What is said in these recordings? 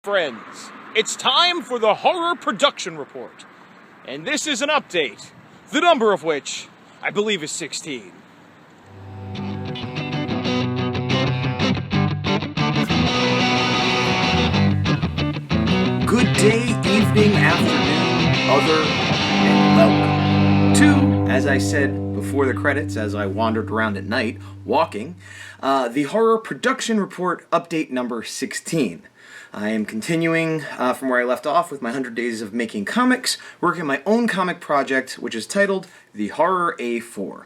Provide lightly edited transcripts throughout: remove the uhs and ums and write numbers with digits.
friends. It's time for the Horror Production Report. And this is an update, the number of which I believe is 16. Good day, evening, afternoon, other, and welcome to, as I said before the credits, as I wandered around at night, walking, the Horror Production Report update number 16. I am continuing from where I left off with my 100 days of making comics, working on my own comic project, which is titled The Horror A4.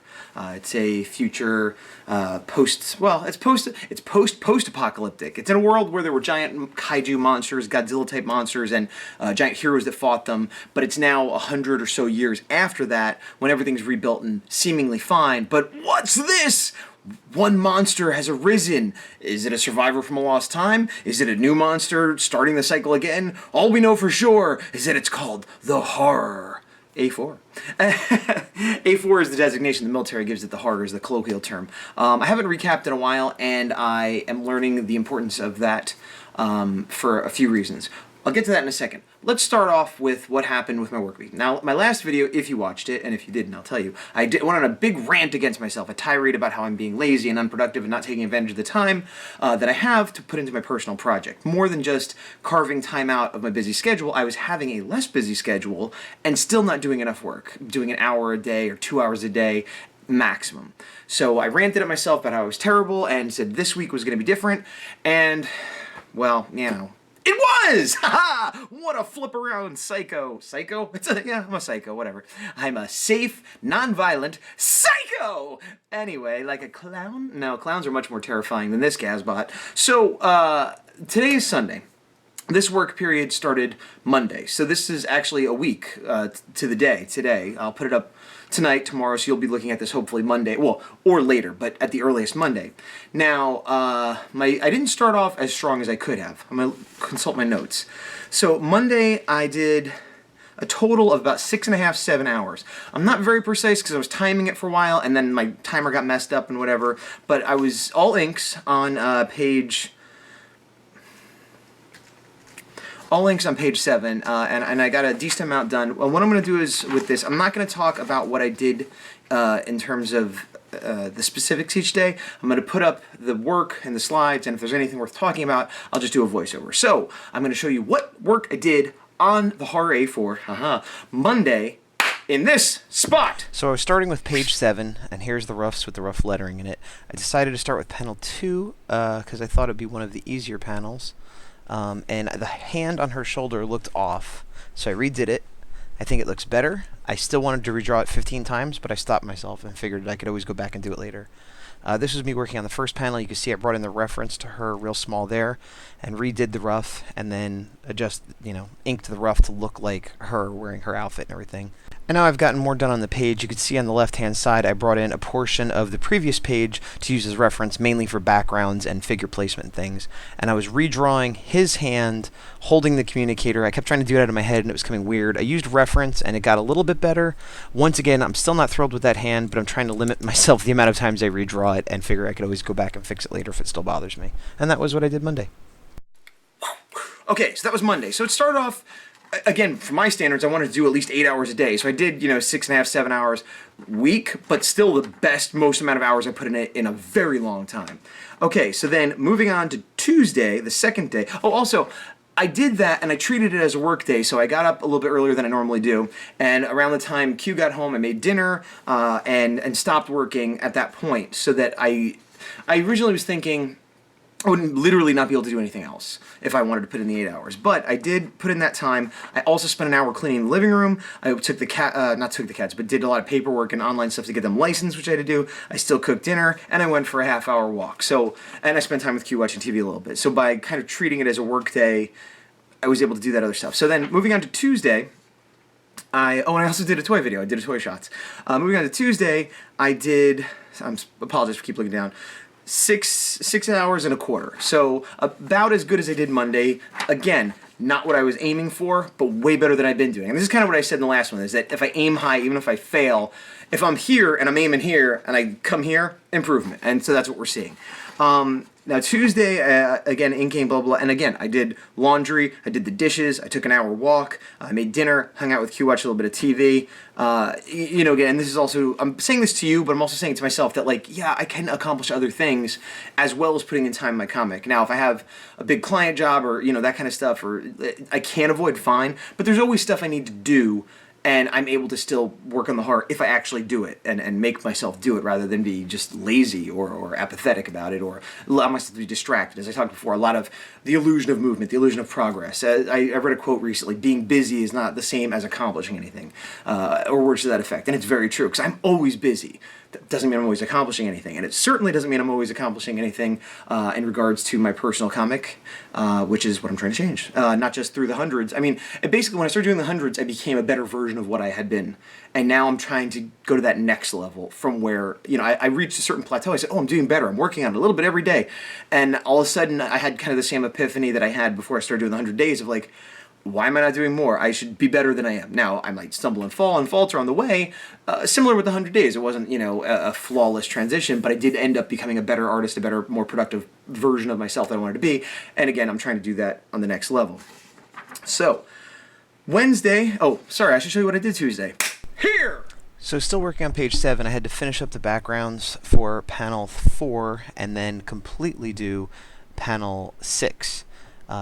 It's a future post-apocalyptic. It's in a world where there were giant kaiju monsters, Godzilla-type monsters, and giant heroes that fought them, but it's now 100 or so years after that, when everything's rebuilt and seemingly fine. But what's this? One monster has arisen. Is it a survivor from a lost time? Is it a new monster starting the cycle again? All we know for sure is that it's called the Horror A4. A4 is the designation the military gives it. The horror is the colloquial term. I haven't recapped in a while, and I am learning the importance of that for a few reasons. I'll get to that in a second. Let's start off with what happened with my work week. Now, my last video, if you watched it, and if you didn't, I'll tell you, I went on a big rant against myself, a tirade about how I'm being lazy and unproductive and not taking advantage of the time that I have to put into my personal project. More than just carving time out of my busy schedule, I was having a less busy schedule and still not doing enough work, doing an hour a day or 2 hours a day maximum. So I ranted at myself about how I was terrible and said this week was going to be different, and, well, you know, it was! Ha! What a flip around psycho. Psycho? Yeah, I'm a psycho, whatever. I'm a safe, non-violent psycho! Anyway, like a clown? No, clowns are much more terrifying than this Gazbot. So, today is Sunday. This work period started Monday, so this is actually a week to the day today. I'll put it up tonight, tomorrow, so you'll be looking at this hopefully Monday, well, or later, but at the earliest Monday. Now, I didn't start off as strong as I could have. I'm going to consult my notes. So Monday, I did a total of about 6.5, 7 hours. I'm not very precise because I was timing it for a while, and then my timer got messed up and whatever, but I was all inks on page... All links on page 7, and I got a decent amount done. Well, what I'm going to do is, with this, I'm not going to talk about what I did in terms of the specifics each day. I'm going to put up the work and the slides, and if there's anything worth talking about, I'll just do a voiceover. So, I'm going to show you what work I did on the Horror A4, Monday, in this spot. So I was starting with page 7, and here's the roughs with the rough lettering in it. I decided to start with panel 2, because I thought it'd be one of the easier panels. And the hand on her shoulder looked off, so I redid it. I think it looks better. I still wanted to redraw it 15 times, but I stopped myself and figured I could always go back and do it later. This was me working on the first panel. You can see I brought in the reference to her real small there, and redid the rough, and then inked the rough to look like her wearing her outfit and everything. And now I've gotten more done on the page. You can see on the left-hand side I brought in a portion of the previous page to use as reference, mainly for backgrounds and figure placement and things. And I was redrawing his hand holding the communicator. I kept trying to do it out of my head, and it was coming weird. I used reference, and it got a little bit better. Once again, I'm still not thrilled with that hand, but I'm trying to limit myself the amount of times I redraw it and figure I could always go back and fix it later if it still bothers me. And that was what I did Monday. Okay, so that was Monday. So it started off... Again, for my standards, I wanted to do at least 8 hours a day. So I did, 6.5, 7 hours a week, but still the most amount of hours I put in it in a very long time. Okay, so then moving on to Tuesday, the second day. Oh, also, I did that and I treated it as a work day, so I got up a little bit earlier than I normally do. And around the time Q got home, I made dinner and stopped working at that point, so that I originally was thinking I would literally not be able to do anything else if I wanted to put in the 8 hours. But I did put in that time. I also spent an hour cleaning the living room. I took the cats, but did a lot of paperwork and online stuff to get them licensed, which I had to do. I still cooked dinner, and I went for a half-hour walk. So, and I spent time with Q watching TV a little bit. So by kind of treating it as a work day, I was able to do that other stuff. So then, moving on to Tuesday, and I also did a toy video. I did a toy shots. Moving on to Tuesday, I apologize for keep looking down. 6 hours and a quarter. So about as good as I did Monday. Again, not what I was aiming for, but way better than I've been doing. And this is kind of what I said in the last one, is that if I aim high, even if I fail, if I'm here and I'm aiming here and I come here, improvement. And so that's what we're seeing. Now Tuesday, again, inking, blah, blah, and again, I did laundry, I did the dishes, I took an hour walk, I made dinner, hung out with Q, watched a little bit of TV. Again, and this is also, I'm saying this to you, but I'm also saying to myself that, like, yeah, I can accomplish other things as well as putting in time in my comic. Now, if I have a big client job or, that kind of stuff, or I can't avoid, fine, but there's always stuff I need to do, and I'm able to still work on the horror if I actually do it and make myself do it rather than be just lazy or apathetic about it or allow myself to be distracted. As I talked before, a lot of the illusion of movement, the illusion of progress. I read a quote recently, being busy is not the same as accomplishing anything, or words to that effect. And it's very true, because I'm always busy. That doesn't mean I'm always accomplishing anything. And it certainly doesn't mean I'm always accomplishing anything in regards to my personal comic, which is what I'm trying to change. Not just through the hundreds. I mean, basically when I started doing the hundreds, I became a better version of what I had been. And now I'm trying to go to that next level from where, I reached a certain plateau. I said, oh, I'm doing better. I'm working on it a little bit every day. And all of a sudden, I had kind of the same epiphany that I had before I started doing the 100 days of like, why am I not doing more? I should be better than I am. Now, I might stumble and fall and falter on the way. Similar with the 100 days. It wasn't, a flawless transition, but I did end up becoming a better artist, a better, more productive version of myself that I wanted to be. And again, I'm trying to do that on the next level. So, Wednesday, I should show you what I did Tuesday. Here! So still working on page 7, I had to finish up the backgrounds for panel 4 and then completely do panel 6.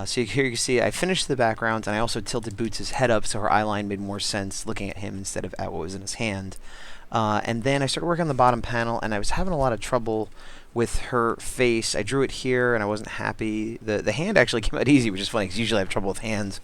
So here you can see I finished the backgrounds and I also tilted Boots' head up so her eye line made more sense looking at him instead of at what was in his hand. And then I started working on the bottom panel and I was having a lot of trouble with her face. I drew it here and I wasn't happy. The hand actually came out easy, which is funny because usually I have trouble with hands.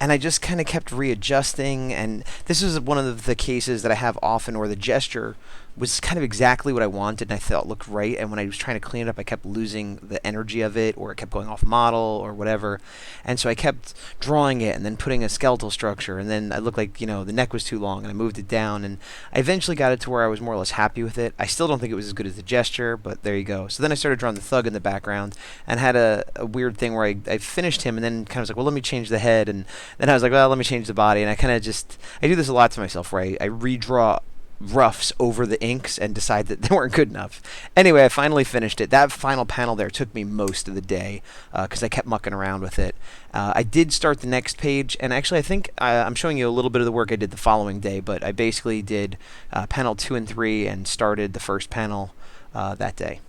And I just kind of kept readjusting, and this is one of the cases that I have often where the gesture was kind of exactly what I wanted and I thought looked right, and when I was trying to clean it up I kept losing the energy of it, or it kept going off model or whatever, and so I kept drawing it and then putting a skeletal structure, and then I looked like, the neck was too long and I moved it down, and I eventually got it to where I was more or less happy with it. I still don't think it was as good as the gesture, but there you go. So then I started drawing the thug in the background and had a weird thing where I finished him and then kind of was like, well, let me change the head, and then I was like, well, let me change the body, and I kind of I do this a lot to myself where I redraw roughs over the inks and decide that they weren't good enough. Anyway, I finally finished it. That final panel there took me most of the day because I kept mucking around with it. I did start the next page, and actually I think I'm showing you a little bit of the work I did the following day, but I basically did panel 2 and 3 and started the first panel that day.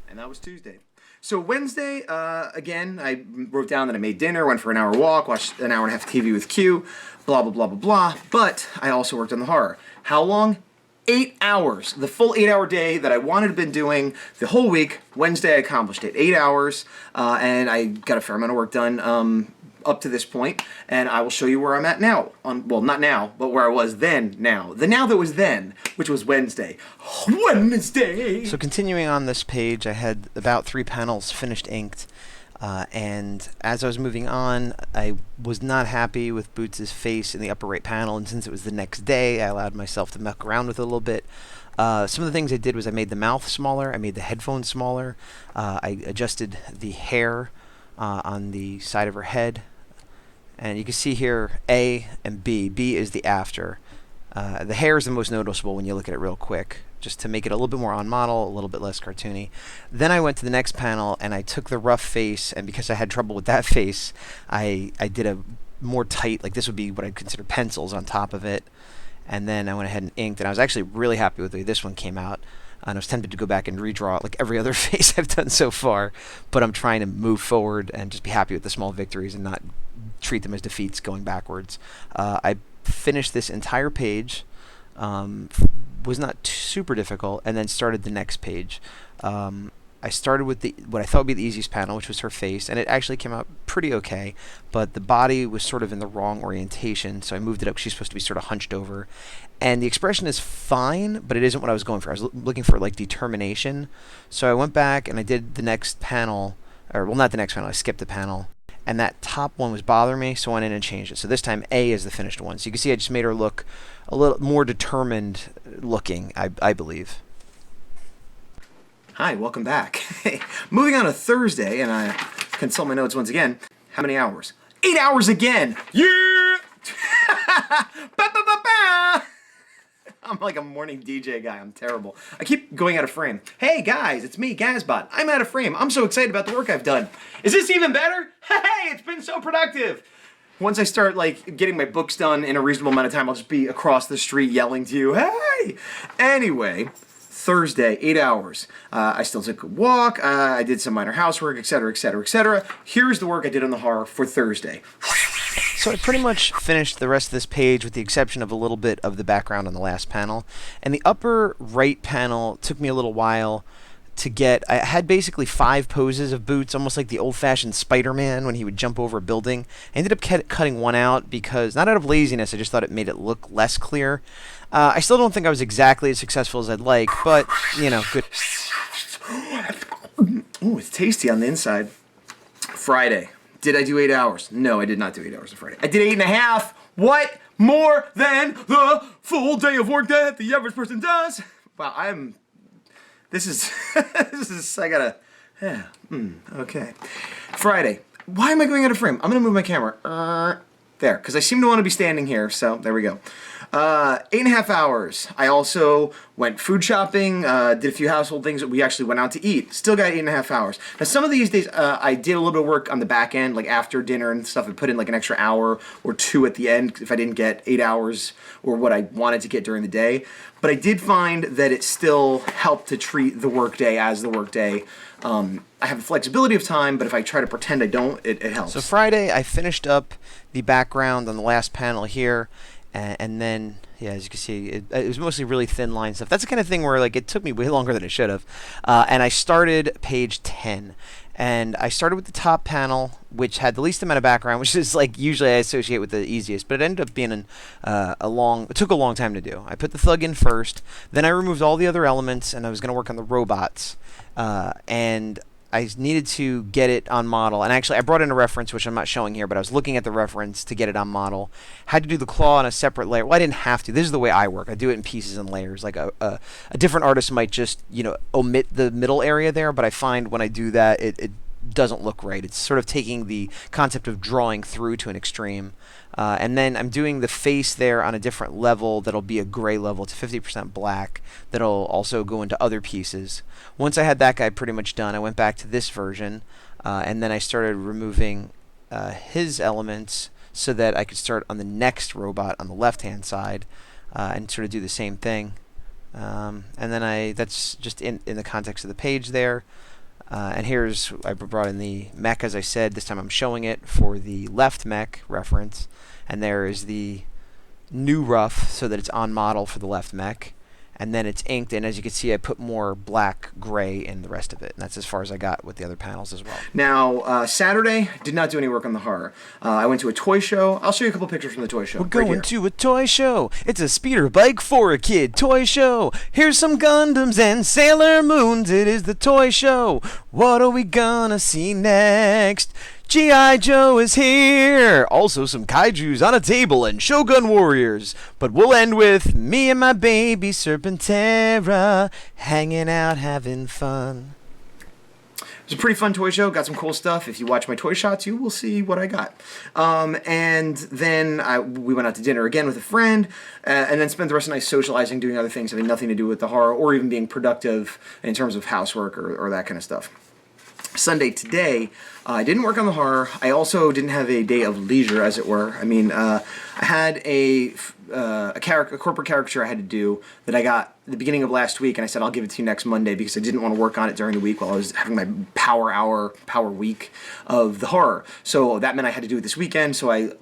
And that was Tuesday. So Wednesday, again, I wrote down that I made dinner, went for an hour walk, watched an hour and a half TV with Q, blah, blah, blah, blah, blah. But I also worked on the horror. How long? 8 hours. The full 8-hour day that I wanted to have been doing the whole week. Wednesday, I accomplished it. 8 hours, and I got a fair amount of work done up to this point, and I will show you where I'm at now. Well, not now, but where I was then now. The now that was then, which was Wednesday. Wednesday! So continuing on this page, I had about 3 panels finished inked, and as I was moving on, I was not happy with Boots' face in the upper right panel, and since it was the next day, I allowed myself to muck around with it a little bit. Some of the things I did was I made the mouth smaller, I made the headphones smaller, I adjusted the hair on the side of her head, and you can see here A and B. B is the after. The hair is the most noticeable when you look at it real quick, just to make it a little bit more on model, a little bit less cartoony. Then I went to the next panel and I took the rough face, and because I had trouble with that face, I did a more tight, like this would be what I'd consider pencils on top of it, and then I went ahead and inked, and I was actually really happy with the way this one came out. And I was tempted to go back and redraw it like every other face I've done so far, but I'm trying to move forward and just be happy with the small victories and not treat them as defeats going backwards. I finished this entire page, was not super difficult, and then started the next page. I started with what I thought would be the easiest panel, which was her face, and it actually came out pretty okay, but the body was sort of in the wrong orientation, so I moved it up. She's supposed to be sort of hunched over, and the expression is fine, but it isn't what I was going for. I was looking for like determination, so I went back and I did the next panel, or well, not the next panel, I skipped the panel, and that top one was bothering me, so I went in and changed it. So this time A is the finished one. So you can see I just made her look a little more determined looking, I believe. Hi, welcome back. Moving on to Thursday, and I consult my notes once again. How many hours? 8 hours again! Yeah! Ba, ba, ba, ba! I'm like a morning DJ guy. I'm terrible. I keep going out of frame. Hey guys, it's me, Gazbot. I'm out of frame. I'm so excited about the work I've done. Is this even better? Hey, it's been so productive. Once I start like getting my books done in a reasonable amount of time, I'll just be across the street yelling to you, hey! Anyway, Thursday, 8 hours. I still took a walk. I did some minor housework, etc., etc., etc. Here's the work I did on the horror for Thursday. So I pretty much finished the rest of this page with the exception of a little bit of the background on the last panel. And the upper right panel took me a little while to get. I had basically 5 poses of Boots, almost like the old-fashioned Spider-Man when he would jump over a building. I ended up cutting one out because, not out of laziness, I just thought it made it look less clear. I still don't think I was exactly as successful as I'd like, but, you know, good. Ooh, it's tasty on the inside. Friday. Did I do 8 hours? No, I did not do 8 hours on Friday. I did 8.5. What? More than the full day of work that the average person does? Wow, this is, I gotta, yeah, okay. Friday. Why am I going out of frame? I'm gonna move my camera. There, because I seem to want to be standing here, so there we go. 8.5 hours. I also went food shopping, did a few household things. We actually went out to eat. Still got 8.5 hours. Now, some of these days, I did a little bit of work on the back end, like after dinner and stuff. I put in like an extra hour or 2 at the end if I didn't get 8 hours or what I wanted to get during the day. But I did find that it still helped to treat the workday as the workday. I have the flexibility of time, but if I try to pretend I don't, it helps. So Friday, I finished up the background on the last panel here. And then, yeah, as you can see, it was mostly really thin line stuff. That's the kind of thing where, like, it took me way longer than it should have. And I started page 10. And I started with the top panel, which had the least amount of background, which is, like, usually I associate with the easiest. But it ended up being it took a long time to do. I put the thug in first. Then I removed all the other elements, and I was going to work on the robots. And I needed to get it on model, and actually I brought in a reference, which I'm not showing here, but I was looking at the reference to get it on model. Had to do the claw on a separate layer. Well, I didn't have to. This is the way I work. I do it in pieces and layers. Like a different artist might just, omit the middle area there, but I find when I do that, it doesn't look right. It's sort of taking the concept of drawing through to an extreme. And then I'm doing the face there on a different level that'll be a gray level. It's 50% black that'll also go into other pieces. Once I had that guy pretty much done, I went back to this version, and then I started removing his elements so that I could start on the next robot on the left-hand side and sort of do the same thing. And then that's just in the context of the page there. And I brought in the mech, as I said. This time I'm showing it for the left mech reference. And there is the new rough so that it's on model for the left mech. And then it's inked, and as you can see, I put more black, gray in the rest of it. And that's as far as I got with the other panels as well. Now, Saturday, did not do any work on the horror. I went to a toy show. I'll show you a couple pictures from the toy show. We're going to a toy show. It's a speeder bike for a kid toy show. Here's some Gundams and Sailor Moons. It is the toy show. What are we gonna see next? G.I. Joe is here! Also some kaijus on a table and Shogun warriors. But we'll end with me and my baby Serpentera hanging out having fun. It was a pretty fun toy show. Got some cool stuff. If you watch my toy shots, you will see what I got. And then we went out to dinner again with a friend, and then spent the rest of the night socializing, doing other things having nothing to do with the horror or even being productive in terms of housework or that kind of stuff. Sunday today, I didn't work on the horror. I also didn't have a day of leisure, as it were. I mean, I had a corporate caricature I had to do that I got at the beginning of last week, and I said I'll give it to you next Monday because I didn't want to work on it during the week while I was having my power week of the horror. So that meant I had to do it this weekend. So I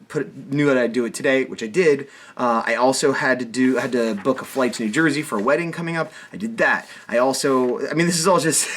knew that I'd do it today, which I did. I also had to book a flight to New Jersey for a wedding coming up. I did that. This is all just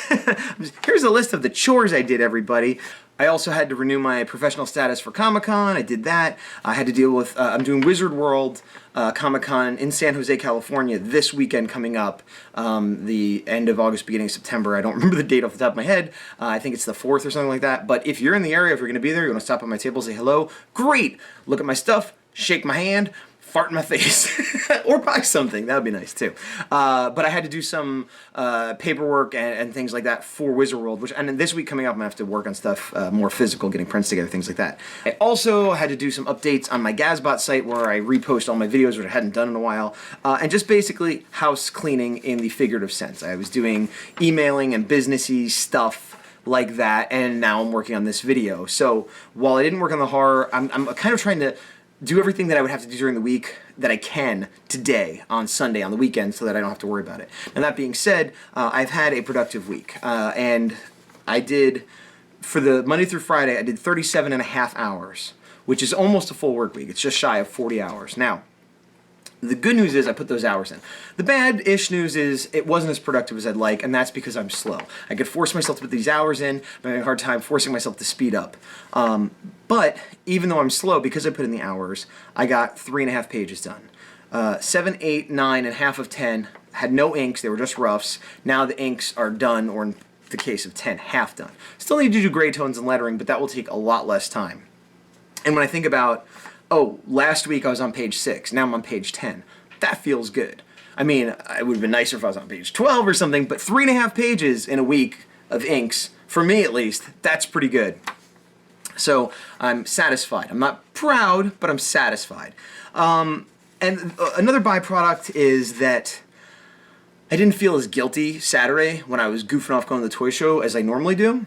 here's a list of the chores I did, everybody. I also had to renew my professional status for Comic-Con. I did that. I had to deal with, I'm doing Wizard World Comic-Con in San Jose, California this weekend coming up, the end of August, beginning of September. I don't remember the date off the top of my head. I think it's the 4th or something like that. But if you're in the area, if you're going to be there, you want to stop at my table, say hello, great. Look at my stuff, shake my hand, fart in my face or buy something. That would be nice too. But I had to do some paperwork and things like that for Wizard World, and this week coming up, I'm gonna have to work on stuff more physical, getting prints together, things like that. I also had to do some updates on my Gazbot site where I repost all my videos, which I hadn't done in a while, and just basically house cleaning in the figurative sense. I was doing emailing and businessy stuff like that, and now I'm working on this video. So while I didn't work on the horror, I'm kind of trying to do everything that I would have to do during the week that I can today on Sunday on the weekend so that I don't have to worry about it. And that being said, I've had a productive week, and I did, for the Monday through Friday, I did 37 and a half hours, which is almost a full work week. It's just shy of 40 hours. Now, the good news is I put those hours in. The bad-ish news is it wasn't as productive as I'd like, and that's because I'm slow. I could force myself to put these hours in, but I'm having a hard time forcing myself to speed up. But even though I'm slow, because I put in the hours, I got 3.5 pages done. 7, 8, 9, and half of 10 had no inks, they were just roughs. Now the inks are done, or in the case of 10, half done. Still need to do gray tones and lettering, but that will take a lot less time. And when I think about, oh, last week I was on page 6, now I'm on page 10. That feels good. I mean, it would have been nicer if I was on page 12 or something, but 3.5 pages in a week of inks, for me at least, that's pretty good. So I'm satisfied. I'm not proud, but I'm satisfied. And another byproduct is that I didn't feel as guilty Saturday when I was goofing off going to the toy show as I normally do.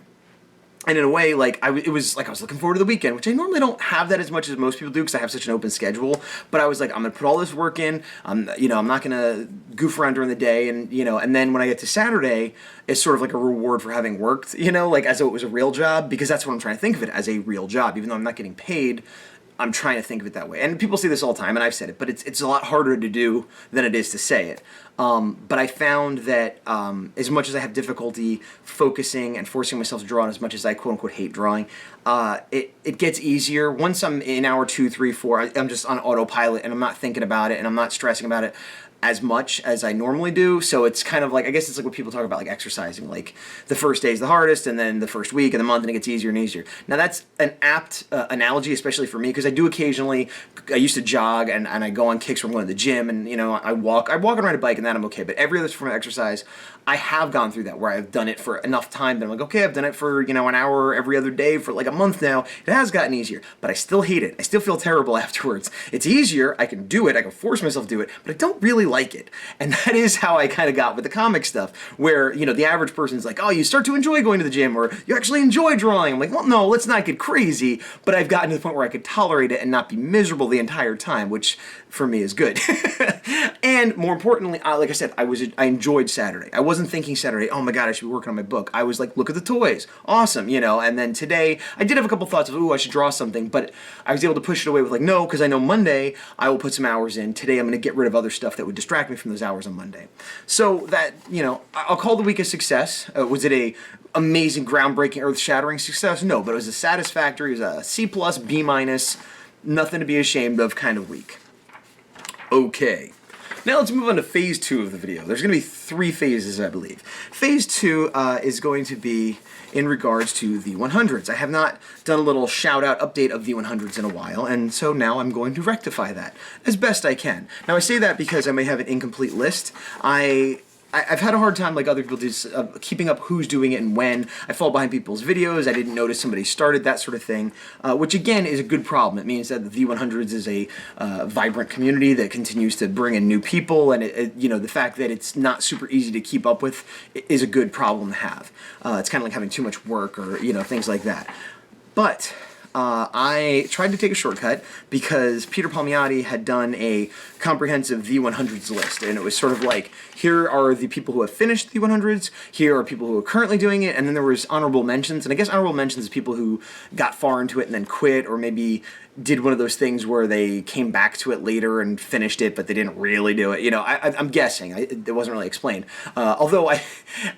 And in a way, like, it was like I was looking forward to the weekend, which I normally don't have that as much as most people do because I have such an open schedule. But I was like, I'm gonna put all this work in. I'm not gonna goof around during the day, and and then when I get to Saturday, it's sort of like a reward for having worked, like as though it was a real job, because that's what I'm trying to think of it, as a real job, even though I'm not getting paid. I'm trying to think of it that way. And people say this all the time, and I've said it, but it's a lot harder to do than it is to say it. But I found that as much as I have difficulty focusing and forcing myself to draw, and as much as I quote-unquote hate drawing, it gets easier. Once I'm in hour 2, 3, 4, I'm just on autopilot, and I'm not thinking about it, and I'm not stressing about it as much as I normally do. So it's kind of like, I guess it's like what people talk about, like exercising. Like the first day is the hardest, and then the first week and the month, and it gets easier and easier. Now that's an apt analogy, especially for me, because I do occasionally, I used to jog, and I go on kicks from going to the gym, and I walk and ride a bike, and that I'm okay. But every other form of exercise, I have gone through that, where I've done it for enough time that I'm like, okay, I've done it for, an hour every other day for like a month now. It has gotten easier, but I still hate it. I still feel terrible afterwards. It's easier, I can do it, I can force myself to do it, but I don't really like it. And that is how I kind of got with the comic stuff, where, the average person's like, oh, you start to enjoy going to the gym, or you actually enjoy drawing. I'm like, well, no, let's not get crazy, but I've gotten to the point where I could tolerate it and not be miserable the entire time, which for me is good. And more importantly, like I said, I enjoyed Saturday. I wasn't thinking Saturday, oh my god, I should be working on my book. I was like, look at the toys, awesome, and then today, I did have a couple thoughts of, ooh, I should draw something, but I was able to push it away with like, no, because I know Monday, I will put some hours in. Today, I'm going to get rid of other stuff that would distract me from those hours on Monday. So that, I'll call the week a success. Was it a amazing, groundbreaking, earth-shattering success? No, but it was a satisfactory, it was a C+, B-, nothing to be ashamed of kind of week. Okay. Now let's move on to phase 2 of the video. There's going to be 3 phases, I believe. Phase 2 is going to be in regards to the 100s. I have not done a little shout-out update of the 100s in a while, and so now I'm going to rectify that as best I can. Now I say that because I may have an incomplete list. I've had a hard time, like other people do, keeping up who's doing it and when. I fall behind people's videos, I didn't notice somebody started, that sort of thing, which again is a good problem. It means that the V100s is a vibrant community that continues to bring in new people, and the fact that it's not super easy to keep up with is a good problem to have. It's kind of like having too much work, or things like that. But I tried to take a shortcut because Peter Palmiotti had done a comprehensive V100s list, and it was sort of like, here are the people who have finished the 100s, here are people who are currently doing it, and then there was honorable mentions, and I guess honorable mentions is people who got far into it and then quit, or maybe did one of those things where they came back to it later and finished it, but they didn't really do it. I'm guessing. It wasn't really explained. Although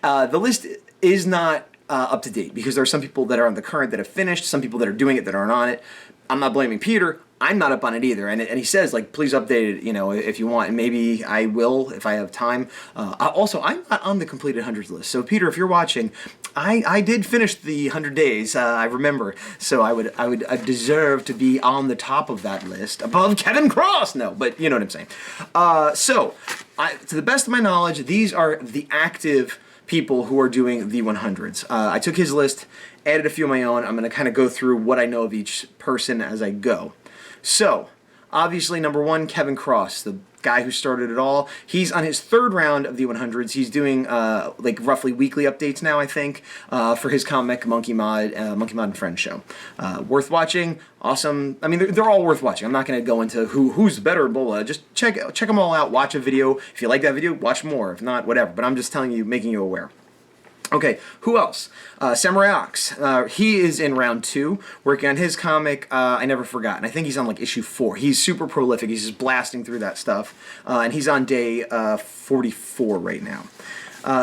the list is not up to date, because there are some people that are on the current that have finished, some people that are doing it that aren't on it. I'm not blaming Peter. I'm not up on it either, and he says, like, please update it, you know, if you want, and maybe I will if I have time. Also, I'm not on the completed hundreds list, so Peter, if you're watching, I did finish the 100 days. I remember, so I deserve to be on the top of that list, above Kevin Cross. No, but you know what I'm saying. To the best of my knowledge, these are the active people who are doing the 100s. I took his list, added a few of my own. I'm going to kind of go through what I know of each person as I go. So, obviously, number one, Kevin Cross, the guy who started it all. He's on his third round of the 100s. He's doing like roughly weekly updates now, I think, for his comic Monkey Mod and Friends show. Worth watching. Awesome. I mean, they're all worth watching. I'm not going to go into who's better, blah, blah. Just check them all out. Watch a video. If you like that video, watch more. If not, whatever. But I'm just telling you, making you aware. Okay, who else? Samurai Ox. He is in round 2, working on his comic, I Never Forgot. And I think he's on like issue 4. He's super prolific. He's just blasting through that stuff. And he's on day 44 right now.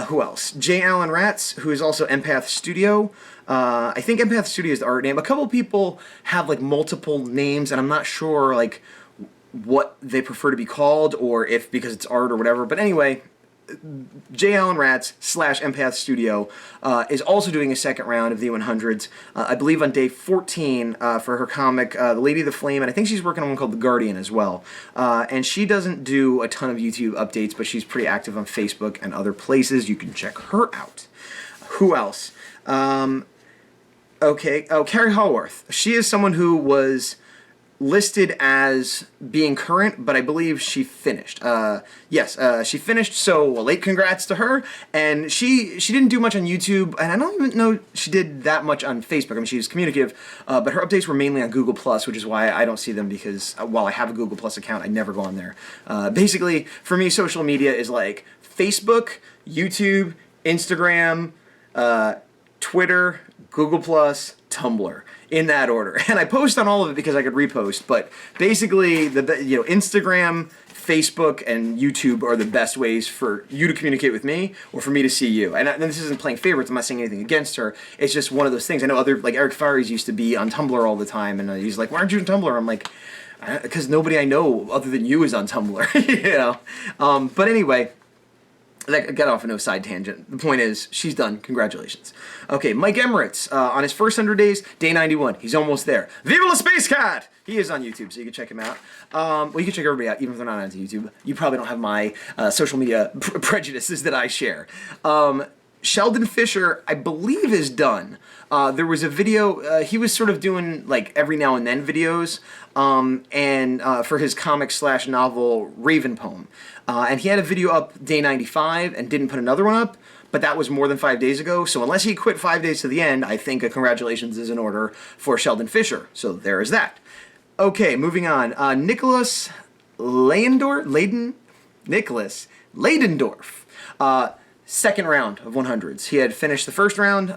Who else? J. Allen Ratz, who is also Empath Studio. I think Empath Studio is the art name. A couple people have like multiple names, and I'm not sure like what they prefer to be called, or if because it's art or whatever. But anyway, J. Allen Ratz / Empath Studio is also doing a second round of the 100s, I believe on day 14 for her comic, The Lady of the Flame, and I think she's working on one called The Guardian as well. And she doesn't do a ton of YouTube updates, but she's pretty active on Facebook and other places. You can check her out. Who else? Okay, Carrie Howarth. She is someone who was listed as being current, but I believe she finished. Yes, she finished, so late congrats to her. And she didn't do much on YouTube, and I don't even know she did that much on Facebook. I mean, she's communicative, but her updates were mainly on Google+, which is why I don't see them, because while I have a Google+ account, I never go on there. Basically, for me, social media is like Facebook, YouTube, Instagram, Twitter, Google+, Tumblr, in that order. And I post on all of it because I could repost, but basically, Instagram, Facebook, and YouTube are the best ways for you to communicate with me, or for me to see you. And this isn't playing favorites, I'm not saying anything against her, it's just one of those things. I know like Eric Faries used to be on Tumblr all the time, and he's like, why aren't you on Tumblr? I'm like, because nobody I know other than you is on Tumblr, you know? But anyway, that got off on no side tangent. The point is, she's done. Congratulations. Okay, Mike Emeritz, on his first 100 days, day 91. He's almost there. Viva la Space Cat! He is on YouTube, so you can check him out. Well, you can check everybody out, even if they're not on YouTube. You probably don't have my social media prejudices that I share. Sheldon Fisher, I believe, is done. There was a video, he was sort of doing, like, every now and then videos, and for his comic / novel, Raven Poem. And he had a video up day 95 and didn't put another one up, but that was more than 5 days ago, so unless he quit 5 days to the end, I think a congratulations is in order for Sheldon Fisher. So there is that. Okay, moving on. Nicholas LaYdendorf? Nicholas LaYdendorf. Second round of 100s. He had finished the first round.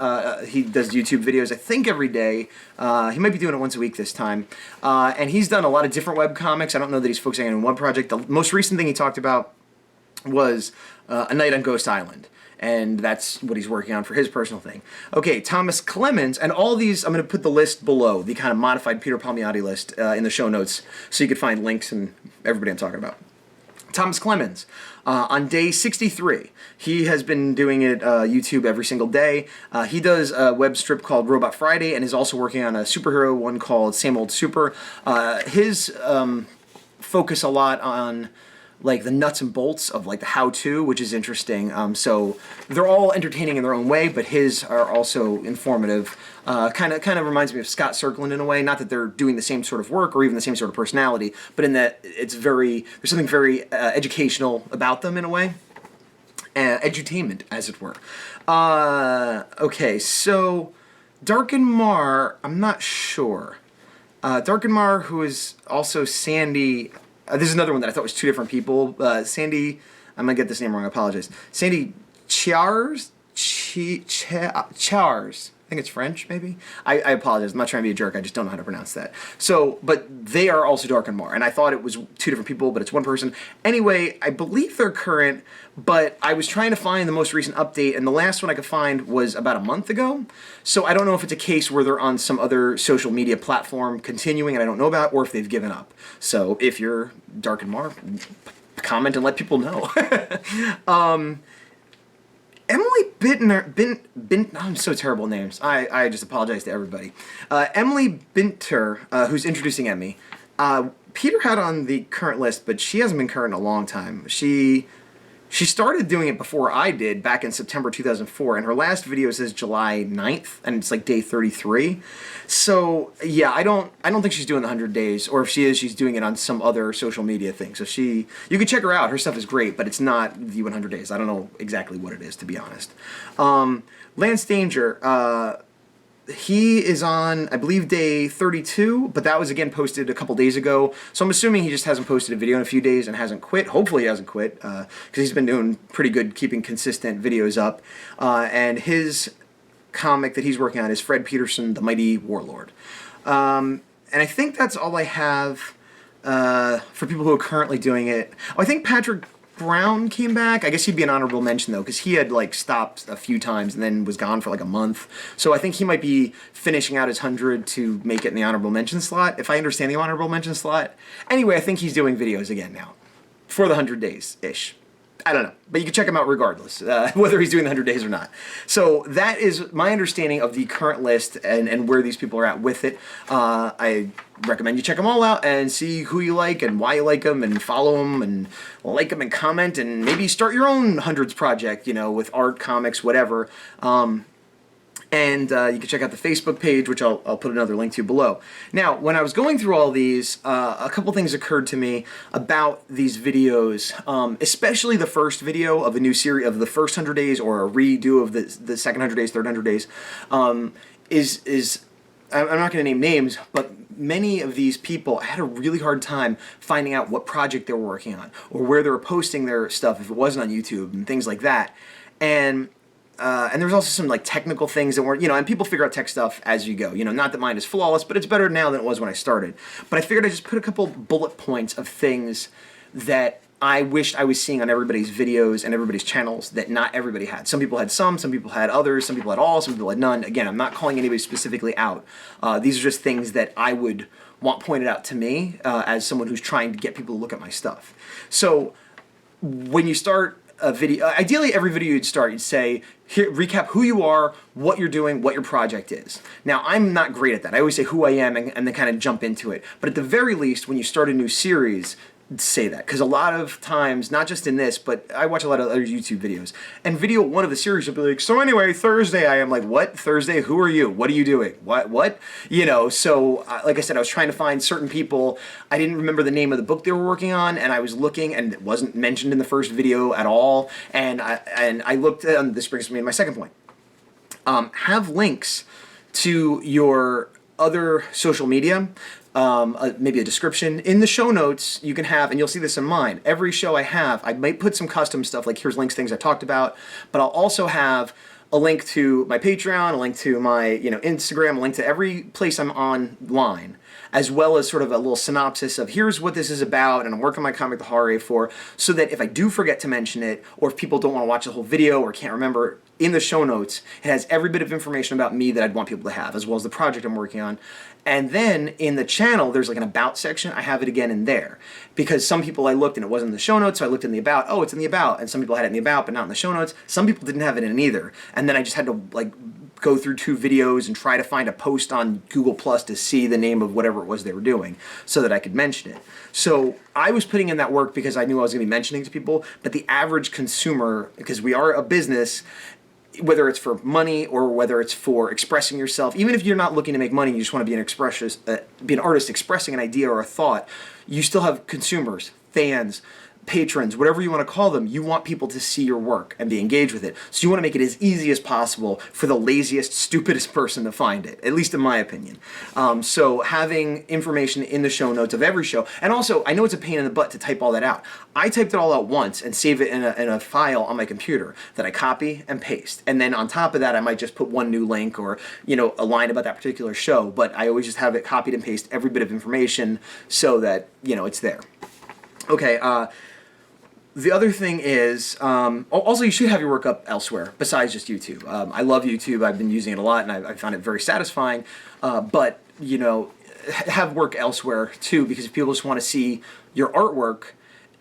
He does YouTube videos, I think, every day. He might be doing it once a week this time. And he's done a lot of different web comics. I don't know that he's focusing on one project. The most recent thing he talked about was A Night on Ghost Island. And that's what he's working on for his personal thing. Okay, Tomas Cklemmons, and all these, I'm going to put the list below, the kind of modified Peter Palmiotti list in the show notes, so you can find links and everybody I'm talking about. Tomas Cklemmons, on day 63, he has been doing it YouTube every single day. He does a web strip called Robot Friday, and is also working on a superhero one called Same Old Super. His focus a lot on like the nuts and bolts of like the how-to, which is interesting. So they're all entertaining in their own way, but his are also informative. Kind of reminds me of Scott Serkland in a way. Not that they're doing the same sort of work or even the same sort of personality, but in that there's something very educational about them in a way. Edutainment, as it were. Okay, so Darken Marr, I'm not sure. Darken Marr, who is also Sandy. This is another one that I thought was two different people. Sandy, I'm going to get this name wrong, I apologize. Sandy Cheairs? Cheairs. I think it's French, maybe. I apologize. I'm not trying to be a jerk. I just don't know how to pronounce that. So, but they are also Darken Marr, and I thought it was two different people, but it's one person. Anyway, I believe they're current, but I was trying to find the most recent update, and the last one I could find was about a month ago. So I don't know if it's a case where they're on some other social media platform continuing and I don't know about, or if they've given up. So if you're Darken Marr, comment and let people know. Emy I'm so terrible at names. I just apologize to everybody. Emy Binter, who's introducing Emy. Peter had on the current list, but she hasn't been current in a long time. She started doing it before I did, back in September 2004, and her last video says July 9th, and it's like day 33. So, yeah, I don't think she's doing the 100 days, or if she is, she's doing it on some other social media thing. So you can check her out. Her stuff is great, but it's not the 100 days. I don't know exactly what it is, to be honest. Lance Danger, he is on, I believe, day 32, but that was, again, posted a couple days ago. So I'm assuming he just hasn't posted a video in a few days and hasn't quit. Hopefully he hasn't quit, because he's been doing pretty good keeping consistent videos up. And his comic that he's working on is Fred Peterson, the Mighty Warlord. And I think that's all I have for people who are currently doing it. Oh, I think Patrick Brown came back. I guess he'd be an honorable mention, though, because he had, like, stopped a few times and then was gone for, like, a month. So I think he might be finishing out his 100 to make it in the honorable mention slot, if I understand the honorable mention slot. Anyway, I think he's doing videos again now for the 100 days-ish. I don't know, but you can check him out regardless, whether he's doing the 100 days or not. So that is my understanding of the current list and where these people are at with it. I recommend you check them all out and see who you like and why you like them, and follow them and like them and comment, and maybe start your own hundreds project, you know, with art, comics, whatever. And you can check out the Facebook page, which I'll put another link to below. Now, when I was going through all these, a couple things occurred to me about these videos, especially the first video of a new series of the first 100 days, or a redo of the second 100 days, third 100 days, I'm not going to name names, but many of these people had a really hard time finding out what project they were working on, or where they were posting their stuff if it wasn't on YouTube, and things like that. And there was also some, like, technical things that weren't, you know, and people figure out tech stuff as you go. You know, not that mine is flawless, but it's better now than it was when I started. But I figured I'd just put a couple bullet points of things that I wished I was seeing on everybody's videos and everybody's channels that not everybody had. Some people had some people had others, some people had all, some people had none. Again, I'm not calling anybody specifically out. These are just things that I would want pointed out to me as someone who's trying to get people to look at my stuff. So when you start a video, ideally every video you'd start, you'd say, here, recap who you are, what you're doing, what your project is. Now, I'm not great at that. I always say who I am and then kind of jump into it. But at the very least, when you start a new series, say that, because a lot of times, not just in this, but I watch a lot of other YouTube videos, and video one of the series will be like, so anyway, Thursday. I am like, what? Thursday? Who are you? What are you doing? What? You know, so like I said, I was trying to find certain people. I didn't remember the name of the book they were working on, and I was looking, and it wasn't mentioned in the first video at all, and I looked at, this brings me to my second point. Have links to your other social media, maybe a description. In the show notes, you can have, and you'll see this in mine, every show I have, I might put some custom stuff, like here's links, things I talked about, but I'll also have a link to my Patreon, a link to my, you know, Instagram, a link to every place I'm online, as well as sort of a little synopsis of here's what this is about, and I'm working my comic the horror for, so that if I do forget to mention it, or if people don't want to watch the whole video or can't remember, in the show notes, it has every bit of information about me that I'd want people to have, as well as the project I'm working on. And then in the channel, there's like an about section. I have it again in there. Because some people I looked and it wasn't in the show notes, so I looked in the about. Oh, it's in the about. And some people had it in the about, but not in the show notes. Some people didn't have it in either. And then I just had to, like, go through 2 videos and try to find a post on Google Plus to see the name of whatever it was they were doing so that I could mention it. So I was putting in that work because I knew I was going to be mentioning to people, but the average consumer, because we are a business, whether it's for money or whether it's for expressing yourself, even if you're not looking to make money, you just want to be an artist expressing an idea or a thought, you still have consumers, fans, patrons, whatever you want to call them, you want people to see your work and be engaged with it. So you want to make it as easy as possible for the laziest, stupidest person to find it, at least in my opinion. So having information in the show notes of every show, and also, I know it's a pain in the butt to type all that out. I typed it all out once and save it in a file on my computer that I copy and paste. And then on top of that, I might just put one new link or, a line about that particular show, but I always just have it copied and paste every bit of information so that, it's there. Okay, the other thing is, also you should have your work up elsewhere besides just YouTube. I love YouTube. I've been using it a lot, and I found it very satisfying. But, have work elsewhere too, because if people just want to see your artwork,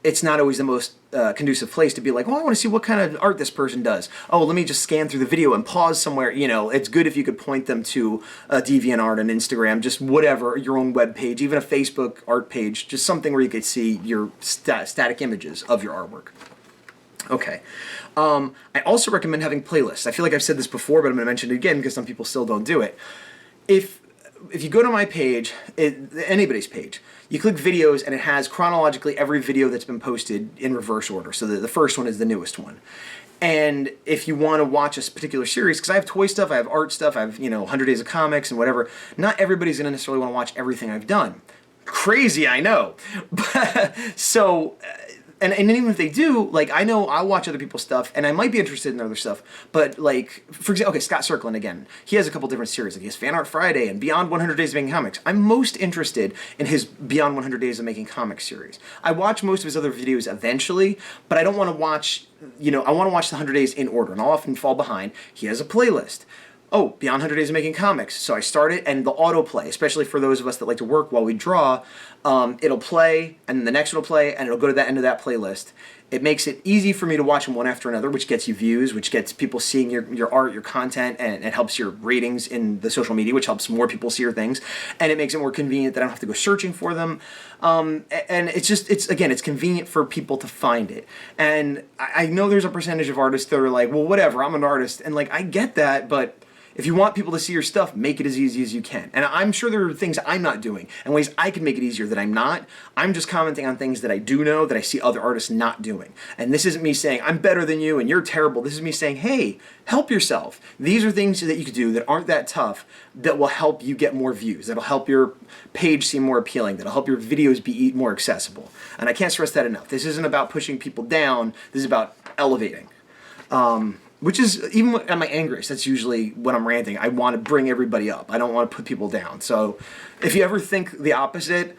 it's not always the most conducive place to be like, well, I want to see what kind of art this person does. Oh, let me just scan through the video and pause somewhere. It's good if you could point them to a DeviantArt, an Instagram, just whatever, your own web page, even a Facebook art page, just something where you could see your static images of your artwork. Okay. I also recommend having playlists. I feel like I've said this before, but I'm going to mention it again because some people still don't do it. If you go to my page, anybody's page, you click videos and it has chronologically every video that's been posted in reverse order. So the first one is the newest one. And if you want to watch a particular series, because I have toy stuff, I have art stuff, I have 100 Days of Comics and whatever, not everybody's going to necessarily want to watch everything I've done. Crazy, I know. So... And even if they do, I know I'll watch other people's stuff, and I might be interested in other stuff, but, for example, okay, Scott Cklemmons, again, he has a couple different series. He has Fan Art Friday and Beyond 100 Days of Making Comics. I'm most interested in his Beyond 100 Days of Making Comics series. I watch most of his other videos eventually, but I don't want to watch, I want to watch the 100 Days in order, and I'll often fall behind. He has a playlist. Oh, Beyond 100 Days of Making Comics. So I start it, and the autoplay, especially for those of us that like to work while we draw, it'll play, and the next one will play, and it'll go to the end of that playlist. It makes it easy for me to watch them one after another, which gets you views, which gets people seeing your art, your content, and it helps your ratings in the social media, which helps more people see your things. And it makes it more convenient that I don't have to go searching for them. And it's convenient for people to find it. And I know there's a percentage of artists that are like, well, whatever, I'm an artist. And I get that, but if you want people to see your stuff, make it as easy as you can. And I'm sure there are things I'm not doing and ways I can make it easier that I'm not. I'm just commenting on things that I do know that I see other artists not doing. And this isn't me saying, I'm better than you and you're terrible. This is me saying, hey, help yourself. These are things that you could do that aren't that tough that will help you get more views, that'll help your page seem more appealing, that'll help your videos be more accessible. And I can't stress that enough. This isn't about pushing people down. This is about elevating. Which is, even at my angriest, that's usually when I'm ranting. I want to bring everybody up. I don't want to put people down. So if you ever think the opposite,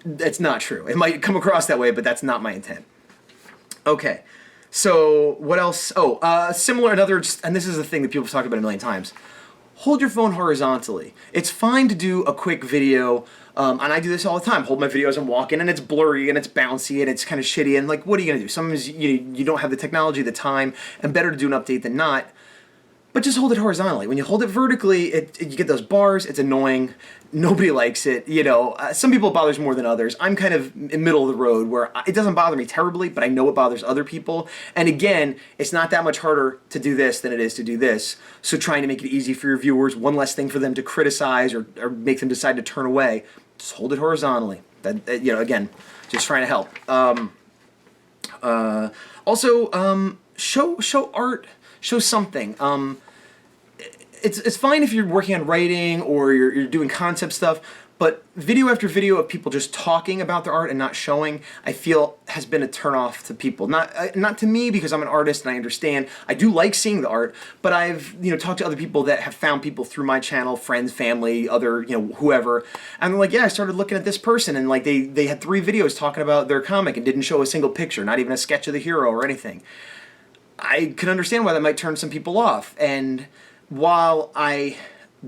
that's not true. It might come across that way, but that's not my intent. Okay, so what else? Similar, and this is the thing that people have talked about a million times. Hold your phone horizontally. It's fine to do a quick video, and I do this all the time. Hold my video as I'm walking, and it's blurry, and it's bouncy, and it's kind of shitty, and what are you going to do? Sometimes you don't have the technology, the time, and better to do an update than not. But just hold it horizontally. When you hold it vertically, you get those bars. It's annoying. Nobody likes it. Some people it bothers more than others. I'm kind of in middle of the road where it doesn't bother me terribly, but I know it bothers other people. And again, it's not that much harder to do this than it is to do this. So trying to make it easy for your viewers, one less thing for them to criticize or make them decide to turn away, just hold it horizontally. Again, just trying to help. Also, show art. Show something. It's fine if you're working on writing or you're doing concept stuff, but video after video of people just talking about their art and not showing, I feel has been a turnoff to people. Not to me, because I'm an artist and I understand. I do like seeing the art, but I've talked to other people that have found people through my channel, friends, family, other whoever, and they're like, yeah, I started looking at this person, and they had 3 videos talking about their comic and didn't show a single picture, not even a sketch of the hero or anything. I can understand why that might turn some people off, and while I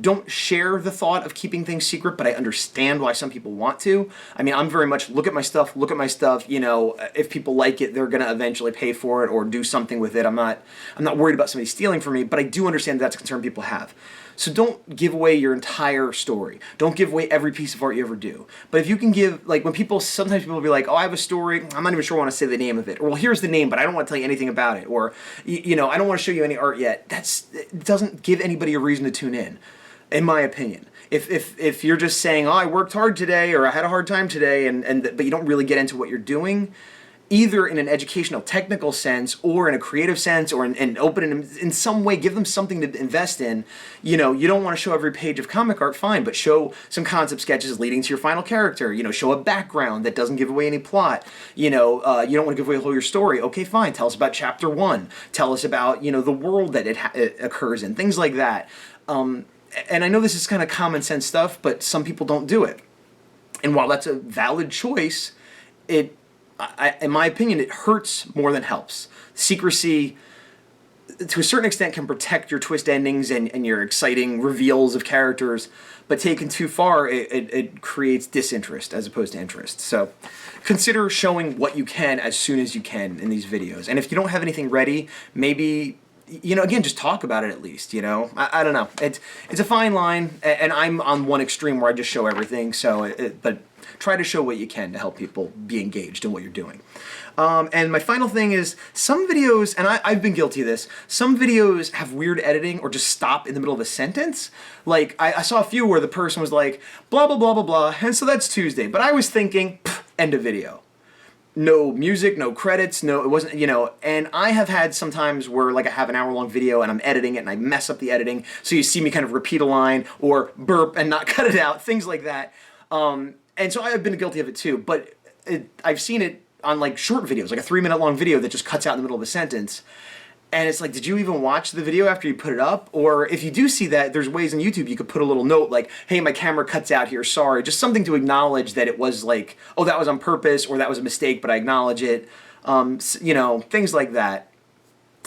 don't share the thought of keeping things secret, but I understand why some people want to. I mean, I'm very much look at my stuff, if people like it, they're gonna eventually pay for it or do something with it. I'm not worried about somebody stealing from me, but I do understand that's a concern people have. So don't give away your entire story. Don't give away every piece of art you ever do. But if you can give, sometimes people will be like, oh, I have a story, I'm not even sure I want to say the name of it. Or, well, here's the name, but I don't want to tell you anything about it. Or, I don't want to show you any art yet. It doesn't give anybody a reason to tune in my opinion. If you're just saying, oh, I worked hard today, or I had a hard time today, but you don't really get into what you're doing, either in an educational technical sense or in a creative sense or in open in some way, give them something to invest in. You know, you don't want to show every page of comic art, fine, but show some concept sketches leading to your final character. You know, show a background that doesn't give away any plot. You know, you don't want to give away the whole your story. Okay, fine, tell us about chapter 1. Tell us about, you know, the world that it occurs in, things like that. And I know this is kind of common sense stuff, but some people don't do it. And while that's a valid choice, in my opinion, it hurts more than helps. Secrecy, to a certain extent, can protect your twist endings and your exciting reveals of characters, but taken too far, it creates disinterest as opposed to interest. So consider showing what you can as soon as you can in these videos. And if you don't have anything ready, maybe, you know, again, just talk about it at least, you know? I don't know. It's a fine line, and I'm on one extreme where I just show everything, but try to show what you can to help people be engaged in what you're doing. And my final thing is, some videos, and I've been guilty of this, some videos have weird editing or just stop in the middle of a sentence. Like, I saw a few where the person was like, blah, blah, blah, blah, blah, and so that's Tuesday. But I was thinking, end of video. No music, no credits, no, it wasn't, you know, and I have had sometimes where, like, I have an hour-long video and I'm editing it and I mess up the editing, so you see me kind of repeat a line or burp and not cut it out, things like that. And so I've been guilty of it too, but I've seen it on, like, short videos, like a 3-minute long video that just cuts out in the middle of a sentence. And it's like, did you even watch the video after you put it up? Or if you do see that, there's ways on YouTube you could put a little note like, hey, my camera cuts out here, sorry. Just something to acknowledge that it was like, oh, that was on purpose, or that was a mistake, but I acknowledge it. You know, things like that.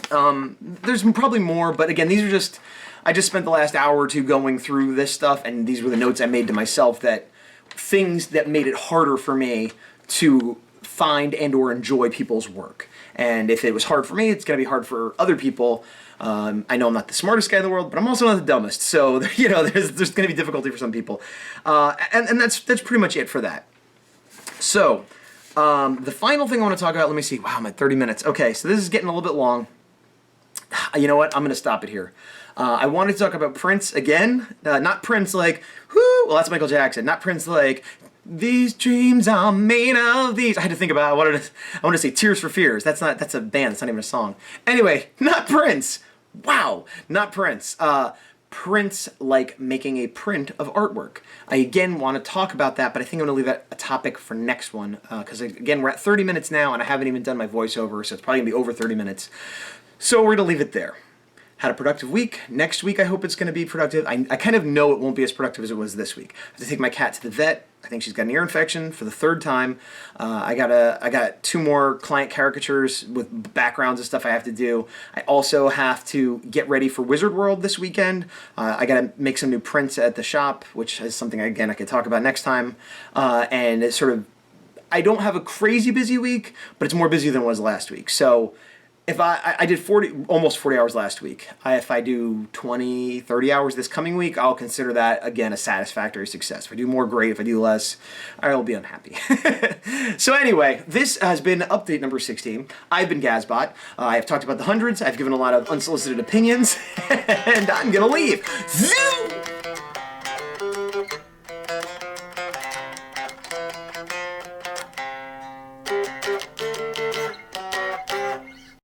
There's probably more, but again, these are just, I just spent the last hour or two going through this stuff, and these were the notes I made to myself, that things that made it harder for me to find and or enjoy people's work. And if it was hard for me, it's going to be hard for other people. I know I'm not the smartest guy in the world, but I'm also not the dumbest. So, you know, there's going to be difficulty for some people. And that's pretty much it for that. So, the final thing I want to talk about, let me see. Wow, I'm at 30 minutes. Okay, so this is getting a little bit long. You know what? I'm going to stop it here. I wanted to talk about Prince again. Not Prince like, whoo, well, that's Michael Jackson. Not Prince like, these dreams are made of these. I had to think about, I want to say Tears for Fears. That's a band, that's not even a song. Anyway, not Prince. Wow, not Prince. Prince like making a print of artwork. I again want to talk about that, but I think I'm going to leave that a topic for next one. Because again, we're at 30 minutes now and I haven't even done my voiceover, so it's probably going to be over 30 minutes. So we're going to leave it there. Had a productive week. Next week I hope it's going to be productive. I kind of know it won't be as productive as it was this week. I have to take my cat to the vet. I think she's got an ear infection for the 3rd time. I got 2 more client caricatures with backgrounds and stuff I have to do. I also have to get ready for Wizard World this weekend. I got to make some new prints at the shop, which is something, again, I could talk about next time. And it's sort of, I don't have a crazy busy week, but it's more busy than it was last week. So if I did almost 40 hours last week. If I do 20, 30 hours this coming week, I'll consider that, again, a satisfactory success. If I do more, great. If I do less, I'll be unhappy. So anyway, this has been update number 16. I've been Gazbot. I've talked about the hundreds. I've given a lot of unsolicited opinions. And I'm going to leave.